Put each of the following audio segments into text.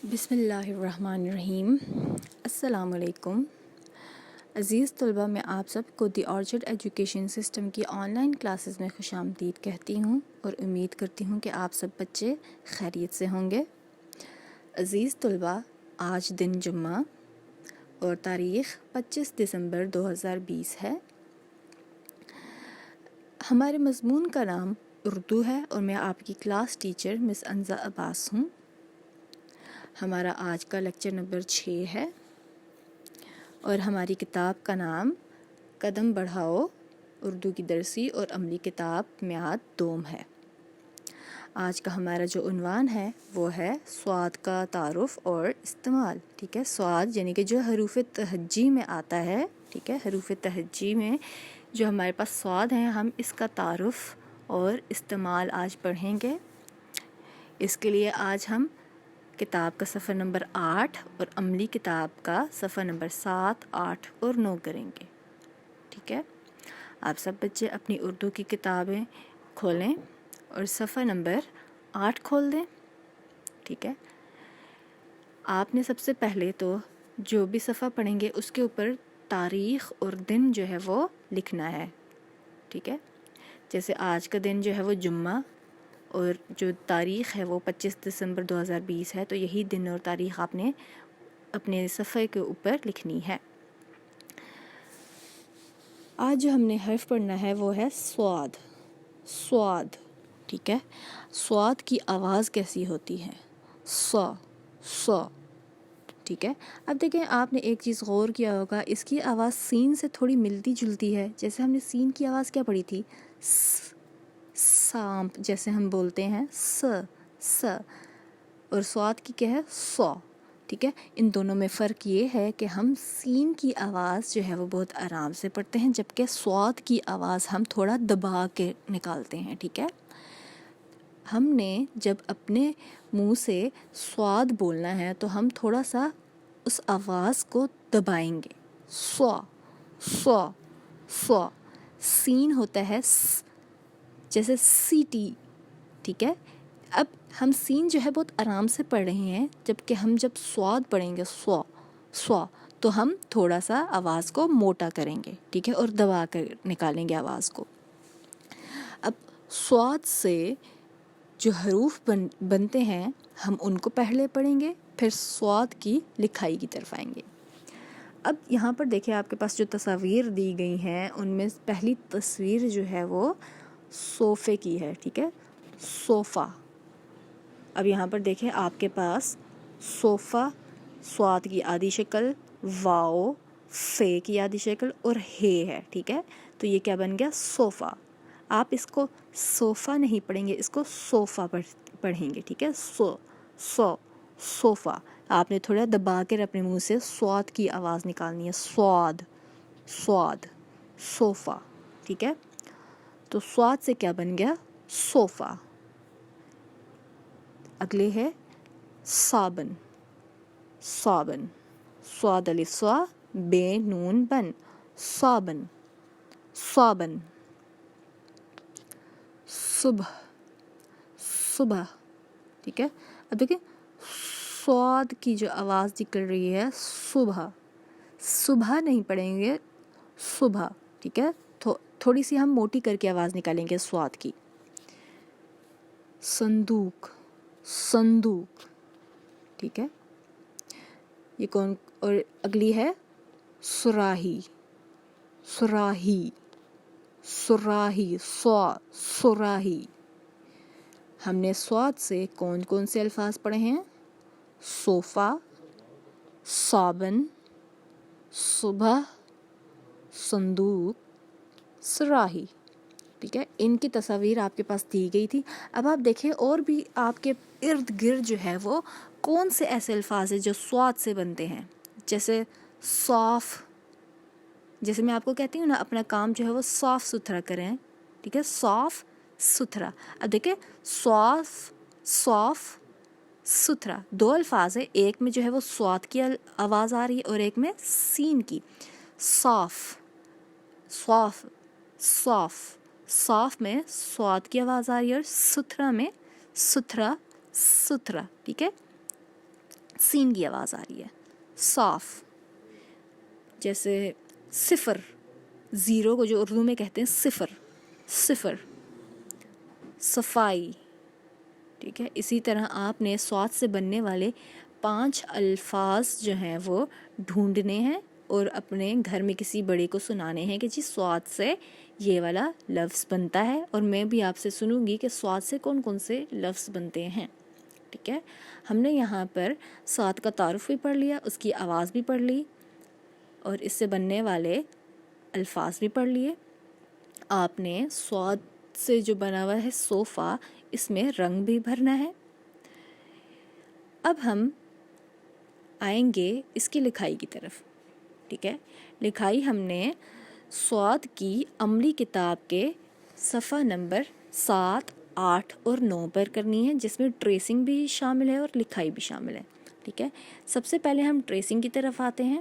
بسم اللہ الرحمن الرحیم۔ السلام علیکم عزیز طلبہ، میں آپ سب کو دی آرچرڈ ایجوکیشن سسٹم کی آن لائن کلاسز میں خوش آمدید کہتی ہوں اور امید کرتی ہوں کہ آپ سب بچے خیریت سے ہوں گے۔ عزیز طلبہ، آج دن جمعہ اور تاریخ 25 دسمبر 2020 ہے۔ ہمارے مضمون کا نام اردو ہے اور میں آپ کی کلاس ٹیچر مس انزا عباس ہوں۔ ہمارا آج کا لیکچر نمبر 6 ہے اور ہماری کتاب کا نام قدم بڑھاؤ اردو کی درسی اور عملی کتاب میعاد دوم ہے۔ آج کا ہمارا جو عنوان ہے وہ ہے صاد کا تعارف اور استعمال۔ ٹھیک ہے، صاد یعنی کہ جو حروف تہجی میں آتا ہے، ٹھیک ہے، حروف تہجی میں جو ہمارے پاس صاد ہیں، ہم اس کا تعارف اور استعمال آج پڑھیں گے۔ اس کے لیے آج ہم کتاب کا صفحہ نمبر 8 اور عملی کتاب کا صفحہ نمبر 7، 8 اور 9 کریں گے۔ ٹھیک ہے، آپ سب بچے اپنی اردو کی کتابیں کھولیں اور صفحہ نمبر 8 کھول دیں۔ ٹھیک ہے، آپ نے سب سے پہلے تو جو بھی صفحہ پڑھیں گے اس کے اوپر تاریخ اور دن جو ہے وہ لکھنا ہے۔ ٹھیک ہے، جیسے آج کا دن جو ہے وہ جمعہ اور جو تاریخ ہے وہ 25 دسمبر 2020 ہے، تو یہی دن اور تاریخ آپ نے اپنے صفحے کے اوپر لکھنی ہے۔ آج جو ہم نے حرف پڑھنا ہے وہ ہے صاد۔ صاد، ٹھیک ہے، صاد کی آواز کیسی ہوتی ہے؟ صا، صا، ٹھیک ہے۔ اب دیکھیں، آپ نے ایک چیز غور کیا ہوگا، اس کی آواز سین سے تھوڑی ملتی جلتی ہے۔ جیسے ہم نے سین کی آواز کیا پڑھی تھی؟ سانپ جیسے ہم بولتے ہیں، س س، اور صاد کی کیا ہے؟ صا۔ ٹھیک ہے، ان دونوں میں فرق یہ ہے کہ ہم سین کی آواز جو ہے وہ بہت آرام سے پڑھتے ہیں، جبکہ صاد کی آواز ہم تھوڑا دبا کے نکالتے ہیں۔ ٹھیک ہے، ہم نے جب اپنے منہ سے صاد بولنا ہے تو ہم تھوڑا سا اس آواز کو دبائیں گے۔ صا، صا، صا۔ سین ہوتا ہے س، جیسے سیٹی۔ ٹھیک ہے، اب ہم سین جو ہے بہت آرام سے پڑھ رہے ہیں، جبکہ ہم جب صاد پڑھیں گے، سوا سوا، تو ہم تھوڑا سا آواز کو موٹا کریں گے، ٹھیک ہے، اور دبا کر نکالیں گے آواز کو۔ اب صاد سے جو حروف بنتے ہیں ہم ان کو پہلے پڑھیں گے، پھر صاد کی لکھائی کی طرف آئیں گے۔ اب یہاں پر دیکھیں، آپ کے پاس جو تصاویر دی گئی ہیں ان میں پہلی تصویر جو ہے وہ صوفے کی ہے۔ ٹھیک ہے، صوفہ۔ اب یہاں پر دیکھیں، آپ کے پاس صوفہ، صاد کی آدھی شکل، واؤ، فے کی آدھی شکل اور ہے ہے۔ ٹھیک ہے، تو یہ کیا بن گیا؟ صوفہ۔ آپ اس کو صوفہ نہیں پڑھیں گے، اس کو صوفہ پڑھیں گے۔ ٹھیک ہے، سو سو، صوفہ۔ آپ نے تھوڑا دبا کر اپنے منہ سے صاد کی آواز نکالنی ہے، صاد، صاد، صوفہ۔ ٹھیک ہے، تو صاد سے کیا بن گیا؟ صوفہ۔ اگلے ہے صابن، صابن، صاد الف صا، بے نون بن، صابن، صابن۔ صبح، صبح۔ ٹھیک ہے، اب دیکھیں، صاد کی جو آواز نکل رہی ہے صبح، صبح نہیں پڑھیں گے، صبح۔ ٹھیک ہے، تھوڑی سی ہم موٹی کر کے آواز نکالیں گے صاد کی۔ صندوق، صندوق۔ ٹھیک ہے، یہ کون؟ اور اگلی ہے صراحی، صراحی، صراحی، صراحی۔ ہم نے صاد سے کون کون سے الفاظ پڑھے ہیں؟ صوفہ، صابن، صبح، صندوق، صراحی۔ ٹھیک ہے، ان کی تصاویر آپ کے پاس دی گئی تھی۔ اب آپ دیکھیں، اور بھی آپ کے ارد گرد جو ہے وہ کون سے ایسے الفاظ ہیں جو صاد سے بنتے ہیں؟ جیسے صاف، جیسے میں آپ کو کہتی ہوں نا، اپنا کام جو ہے وہ صاف ستھرا کریں۔ ٹھیک ہے، صاف ستھرا۔ اب دیکھیں، صاف، صاف، ستھرا، دو الفاظ ہیں، ایک میں جو ہے وہ صاد کی آواز آ رہی ہے اور ایک میں سین کی۔ صاف، صاف، صاف، صاف میں صاد کی آواز آ رہی ہے اور ستھرا میں ستھرا، ستھرا۔ ٹھیک ہے، سین کی آواز آ رہی ہے. صاف، جیسے صفر، زیرو کو جو اردو میں کہتے ہیں صفر، صفر. صفائی، ٹھیک ہے. اسی طرح آپ نے صاد سے بننے والے 5 الفاظ جو ہیں وہ ڈھونڈنے ہیں اور اپنے گھر میں کسی بڑے کو سنانے ہیں کہ جی صاد سے یہ والا لفظ بنتا ہے، اور میں بھی آپ سے سنوں گی کہ صاد سے کون کون سے لفظ بنتے ہیں. ٹھیک ہے. ہم نے یہاں پر صاد کا تعارف بھی پڑھ لیا، اس کی آواز بھی پڑھ لی، اور اس سے بننے والے الفاظ بھی پڑھ لیے. آپ نے صاد سے جو بنا ہوا ہے صوفہ، اس میں رنگ بھی بھرنا ہے. اب ہم آئیں گے اس کی لکھائی کی طرف. ٹھیک ہے. لکھائی ہم نے صاد کی عملی کتاب کے صفحہ نمبر 7، 8 اور 9 پر کرنی ہے، جس میں ٹریسنگ بھی شامل ہے اور لکھائی بھی شامل ہے. ٹھیک ہے. سب سے پہلے ہم ٹریسنگ کی طرف آتے ہیں.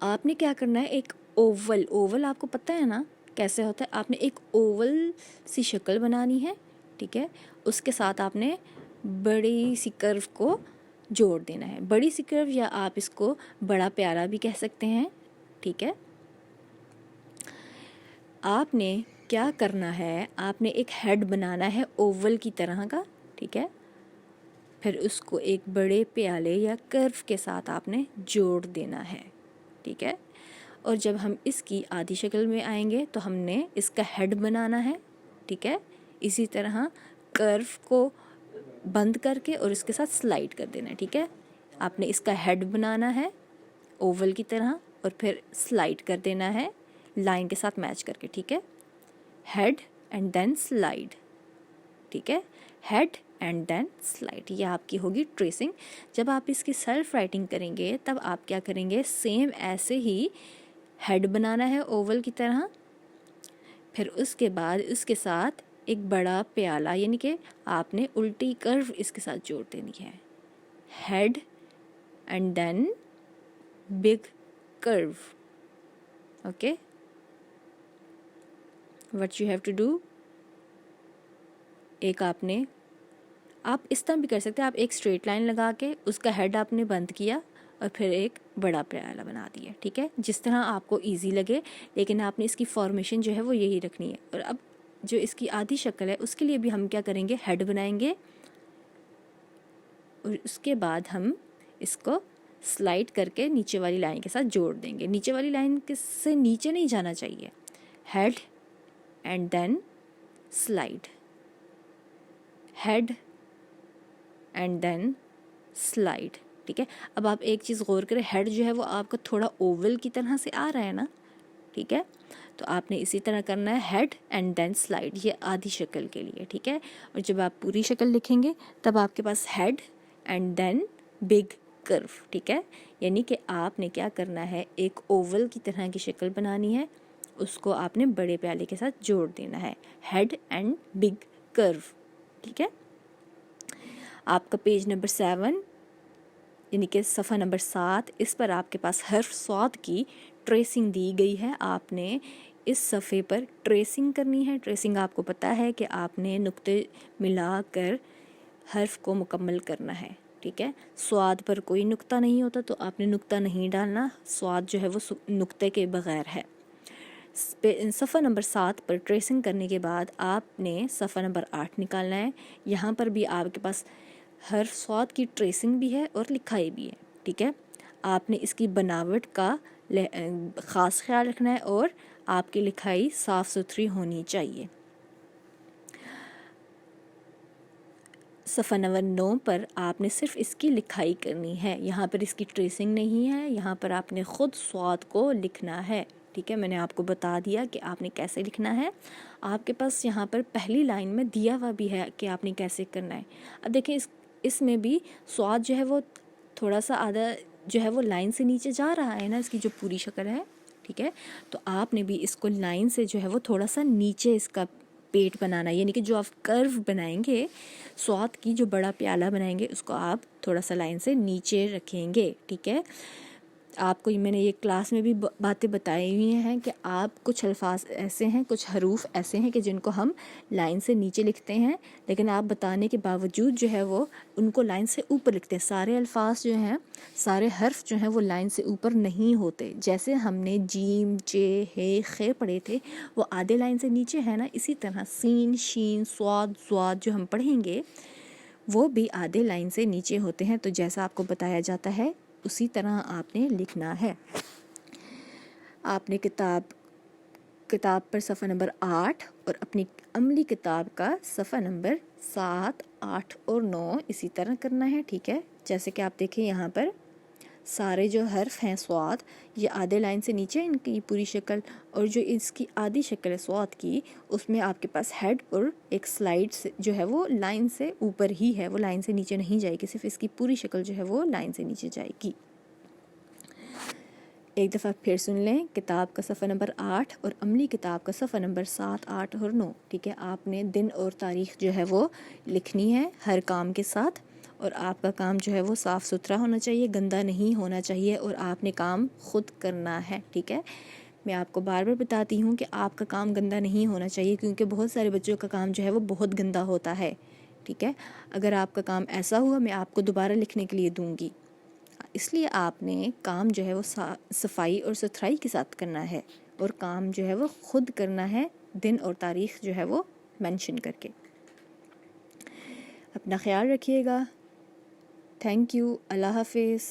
آپ نے کیا کرنا ہے، ایک اوول آپ کو پتہ ہے نا کیسے ہوتا ہے. آپ نے ایک اوول سی شکل بنانی ہے. ٹھیک ہے. اس کے ساتھ آپ نے بڑی سی کرو کو جوڑ دینا ہے. بڑی سی کرو، یا آپ اس کو بڑا پیارا بھی کہہ سکتے ہیں. ٹھیک ہے. آپ نے کیا کرنا ہے، آپ نے ایک ہیڈ بنانا ہے اوول کی طرح کا. ٹھیک ہے. پھر اس کو ایک بڑے پیالے یا کرو کے ساتھ آپ نے جوڑ دینا ہے. ٹھیک ہے. اور جب ہم اس کی آدھی شکل میں آئیں گے تو ہم نے اس کا ہیڈ بنانا ہے. ٹھیک ہے. اسی طرح کرو کو بند کر کے اور اس کے ساتھ سلائڈ کر دینا ہے. ٹھیک ہے. آپ نے اس کا ہیڈ بنانا ہے اوول کی طرح، اور پھر سلائڈ کر دینا ہے لائن کے ساتھ میچ کر کے. ٹھیک ہے. Head and then slide. ٹھیک ہے. ہیڈ اینڈ دین سلائڈ، یہ آپ کی ہوگی ٹریسنگ. جب آپ اس کی سیلف رائٹنگ کریں گے تب آپ کیا کریں گے، سیم ایسے ہی ہیڈ بنانا ہے اوول کی طرح. پھر اس کے بعد اس کے ساتھ ایک بڑا پیالہ، یعنی کہ آپ نے الٹی کرو اس کے ساتھ جوڑ دینی ہے. ہیڈ اینڈ دین بگ کرو. Okay. What you have to do, ایک آپ اس طرح بھی کر سکتے ہیں. آپ ایک اسٹریٹ لائن لگا کے اس کا ہیڈ آپ نے بند کیا اور پھر ایک بڑا پیالہ بنا دیا. ٹھیک ہے. جس طرح آپ کو ایزی لگے، لیکن آپ نے اس کی فارمیشن جو ہے وہ یہی رکھنی ہے. اور اب جو اس کی آدھی شکل ہے اس کے لیے بھی ہم کیا کریں گے، ہیڈ بنائیں گے، اور اس کے بعد ہم اس کو سلائڈ کر کے نیچے والی لائن کے ساتھ جوڑ دیں گے. نیچے والی لائن سے نیچے نہیں جانا چاہیے. Head and then slide, head and then slide. ٹھیک ہے. اب آپ ایک چیز غور کریں، ہیڈ جو ہے وہ آپ کا تھوڑا اوول کی طرح سے آ رہا ہے نا. ٹھیک ہے. تو آپ نے اسی طرح کرنا ہے، ہیڈ اینڈ دین سلائڈ، یہ آدھی شکل کے لیے. ٹھیک ہے. اور جب آپ پوری شکل لکھیں گے تب آپ کے پاس ہیڈ اینڈ دین بگ کرو. ٹھیک ہے. یعنی کہ آپ نے کیا کرنا ہے، ایک اوول کی طرح کی شکل بنانی ہے، اس کو آپ نے بڑے پیالے کے ساتھ جوڑ دینا ہے. ہیڈ اینڈ بگ کرو. ٹھیک ہے. آپ کا پیج نمبر 7 یعنی کہ صفحہ نمبر 7، اس پر آپ کے پاس حرف صاد کی ٹریسنگ دی گئی ہے. آپ نے اس صفحے پر ٹریسنگ کرنی ہے. ٹریسنگ آپ کو پتہ ہے کہ آپ نے نقطے ملا کر حرف کو مکمل کرنا ہے. ٹھیک ہے. صاد پر کوئی نقطہ نہیں ہوتا تو آپ نے نقطہ نہیں ڈالنا. صاد جو ہے وہ نقطے کے بغیر ہے. صفحہ نمبر 7 پر ٹریسنگ کرنے کے بعد آپ نے صفحہ نمبر 8 نکالنا ہے. یہاں پر بھی آپ کے پاس حرف صاد کی ٹریسنگ بھی ہے اور لکھائی بھی ہے. ٹھیک ہے. آپ نے اس کی بناوٹ کا خاص خیال رکھنا ہے اور آپ کی لکھائی صاف ستھری ہونی چاہیے. صفحہ نمبر 9 پر آپ نے صرف اس کی لکھائی کرنی ہے. یہاں پر اس کی ٹریسنگ نہیں ہے، یہاں پر آپ نے خود صاد کو لکھنا ہے. ٹھیک ہے. میں نے آپ کو بتا دیا کہ آپ نے کیسے لکھنا ہے. آپ کے پاس یہاں پر پہلی لائن میں دیا ہوا بھی ہے کہ آپ نے کیسے کرنا ہے. اب دیکھیں اس میں بھی صاد جو ہے وہ تھوڑا سا آدھا جو ہے وہ لائن سے نیچے جا رہا ہے نا، اس کی جو پوری شکل ہے. ٹھیک ہے. تو آپ نے بھی اس کو لائن سے جو ہے وہ تھوڑا سا نیچے اس کا پیٹ بنانا ہے. یعنی کہ جو آپ کرو بنائیں گے، صاد کی جو بڑا پیالہ بنائیں گے، اس کو آپ تھوڑا سا لائن سے نیچے رکھیں گے. ٹھیک ہے. آپ کو میں نے یہ کلاس میں بھی باتیں بتائی ہوئی ہیں کہ آپ کچھ الفاظ ایسے ہیں، کچھ حروف ایسے ہیں کہ جن کو ہم لائن سے نیچے لکھتے ہیں، لیکن آپ بتانے کے باوجود جو ہے وہ ان کو لائن سے اوپر لکھتے ہیں. سارے الفاظ جو ہیں، سارے حرف جو ہیں وہ لائن سے اوپر نہیں ہوتے. جیسے ہم نے جیم، جے، ہے، خے پڑھے تھے وہ آدھے لائن سے نیچے ہے نا، اسی طرح سین، شین، صاد، ضاد جو ہم پڑھیں گے وہ بھی آدھے لائن سے نیچے ہوتے ہیں. تو جیسا آپ کو بتایا جاتا ہے اسی طرح آپ نے لکھنا ہے. آپ نے کتاب پر صفحہ نمبر 8 اور اپنی عملی کتاب کا صفحہ نمبر 7، 8 اور 9 اسی طرح کرنا ہے. ٹھیک ہے، جیسے کہ آپ دیکھیں یہاں پر سارے جو حرف ہیں صاد یہ آدھے لائن سے نیچے ان کی پوری شکل، اور جو اس کی آدھی شکل ہے صاد کی اس میں آپ کے پاس ہیڈ اور ایک سلائڈ جو ہے وہ لائن سے اوپر ہی ہے، وہ لائن سے نیچے نہیں جائے گی، صرف اس کی پوری شکل جو ہے وہ لائن سے نیچے جائے گی. ایک دفعہ پھر سن لیں، کتاب کا صفحہ نمبر 8 اور عملی کتاب کا صفحہ نمبر 7، 8 اور 9. ٹھیک ہے، آپ نے دن اور تاریخ جو ہے وہ لکھنی ہے ہر کام کے ساتھ، اور آپ کا کام جو ہے وہ صاف ستھرا ہونا چاہیے، گندا نہیں ہونا چاہیے، اور آپ نے کام خود کرنا ہے. ٹھیک ہے، میں آپ کو بار بار بتاتی ہوں کہ آپ کا کام گندا نہیں ہونا چاہیے، کیونکہ بہت سارے بچوں کا کام جو ہے وہ بہت گندا ہوتا ہے. ٹھیک ہے، اگر آپ کا کام ایسا ہوا میں آپ کو دوبارہ لکھنے کے لیے دوں گی. اس لیے آپ نے کام جو ہے وہ صفائی اور ستھرائی کے ساتھ کرنا ہے، اور کام جو ہے وہ خود کرنا ہے، دن اور تاریخ جو ہے وہ مینشن کر کے. اپنا خیال رکھیے گا. Thank you. اللہ حافظ.